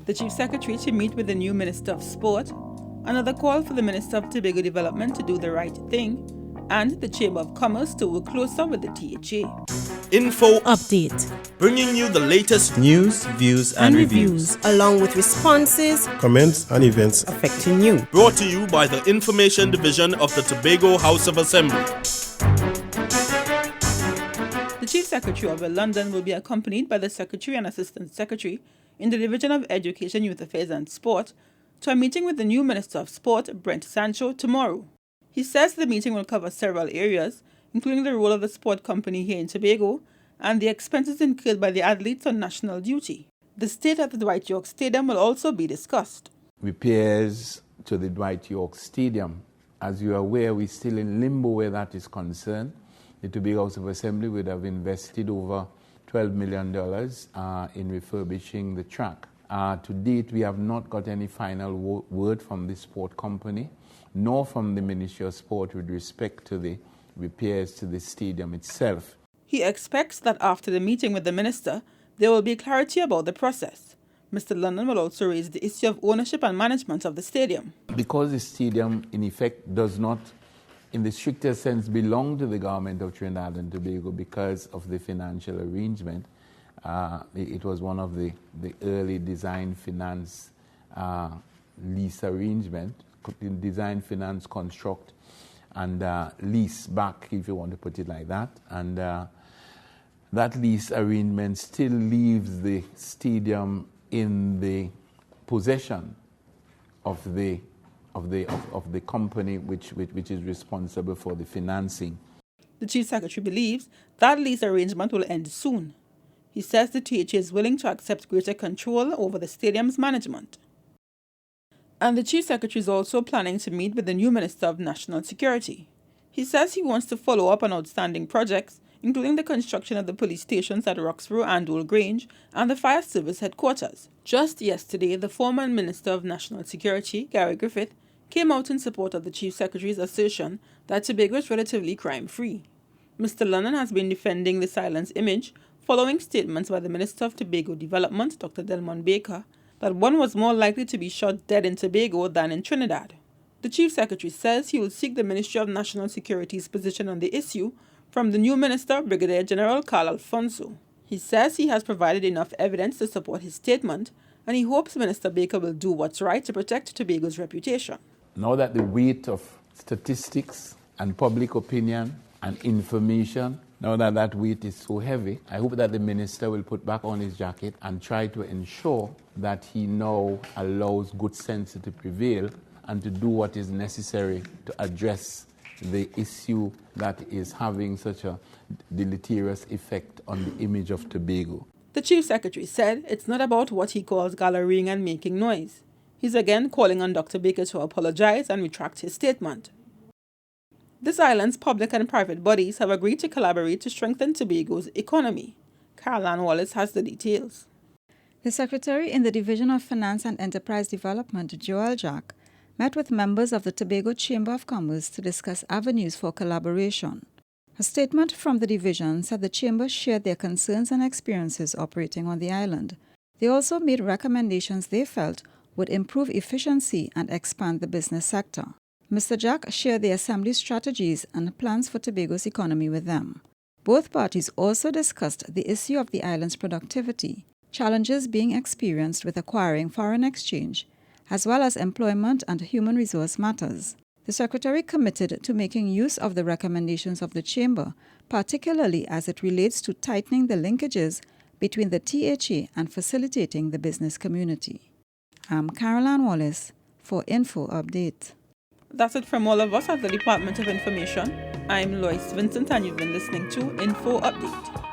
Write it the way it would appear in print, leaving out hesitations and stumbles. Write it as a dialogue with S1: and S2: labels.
S1: The Chief Secretary to meet with the new Minister of Sport, another call for the Minister of Tobago Development to do the right thing, and the Chamber of Commerce to work closer with the THA.
S2: Info Update, bringing you the latest news, views and reviews,
S3: along with responses,
S4: comments and events
S3: affecting you.
S2: Brought to you by the Information Division of the Tobago House of Assembly.
S1: The Chief Secretary of London will be accompanied by the Secretary and Assistant Secretary in the Division of Education, Youth Affairs and Sport to a meeting with the new Minister of Sport, Brent Sancho, tomorrow. He says the meeting will cover several areas, including the role of the sport company here in Tobago and the expenses incurred by the athletes on national duty. The state of the Dwight York Stadium will also be discussed.
S5: Repairs to the Dwight York Stadium. As you are aware, we're still in limbo where that is concerned. The Tobago House of Assembly would have invested over $12 million in refurbishing the track. To date, we have not got any final word from the sport company, nor from the Ministry of Sport with respect to the repairs to the stadium itself.
S1: He expects that after the meeting with the minister, there will be clarity about the process. Mr. London will also raise the issue of ownership and management of the stadium.
S5: Because the stadium, in effect, does not, in the strictest sense, belong to the government of Trinidad and Tobago because of the financial arrangement. It was one of the early design finance lease arrangement, design finance construct and lease back, if you want to put it like that. And that lease arrangement still leaves the stadium in the possession of the company which is responsible for the financing.
S1: The Chief Secretary believes that lease arrangement will end soon. He says the THA is willing to accept greater control over the stadium's management. And the Chief Secretary is also planning to meet with the new Minister of National Security. He says he wants to follow up on outstanding projects, including the construction of the police stations at Roxborough and Old Grange and the Fire Service headquarters. Just yesterday, the former Minister of National Security, Gary Griffith, came out in support of the Chief Secretary's assertion that Tobago is relatively crime-free. Mr. London has been defending the silence image following statements by the Minister of Tobago Development, Dr. Delmon Baker, that one was more likely to be shot dead in Tobago than in Trinidad. The Chief Secretary says he will seek the Ministry of National Security's position on the issue from the new Minister, Brigadier General Carl Alfonso. He says he has provided enough evidence to support his statement, and he hopes Minister Baker will do what's right to protect Tobago's reputation.
S5: Now that the weight of statistics and public opinion and information, now that that weight is so heavy, I hope that the minister will put back on his jacket and try to ensure that he now allows good sense to prevail and to do what is necessary to address the issue that is having such a deleterious effect on the image of Tobago.
S1: The Chief Secretary said it's not about what he calls gallerying and making noise. He's again calling on Dr. Baker to apologize and retract his statement. This island's public and private bodies have agreed to collaborate to strengthen Tobago's economy. Caroline Wallace has the details.
S6: The Secretary in the Division of Finance and Enterprise Development, Joel Jack, met with members of the Tobago Chamber of Commerce to discuss avenues for collaboration. A statement from the division said the Chamber shared their concerns and experiences operating on the island. They also made recommendations they felt would improve efficiency and expand the business sector. Mr. Jack shared the Assembly's strategies and plans for Tobago's economy with them. Both parties also discussed the issue of the island's productivity, challenges being experienced with acquiring foreign exchange, as well as employment and human resource matters. The Secretary committed to making use of the recommendations of the Chamber, particularly as it relates to tightening the linkages between the THA and facilitating the business community. I'm Caroline Wallace for InfoUpdate.
S1: That's it from all of us at the Department of Information. I'm Lois Vincent and you've been listening to Info Update.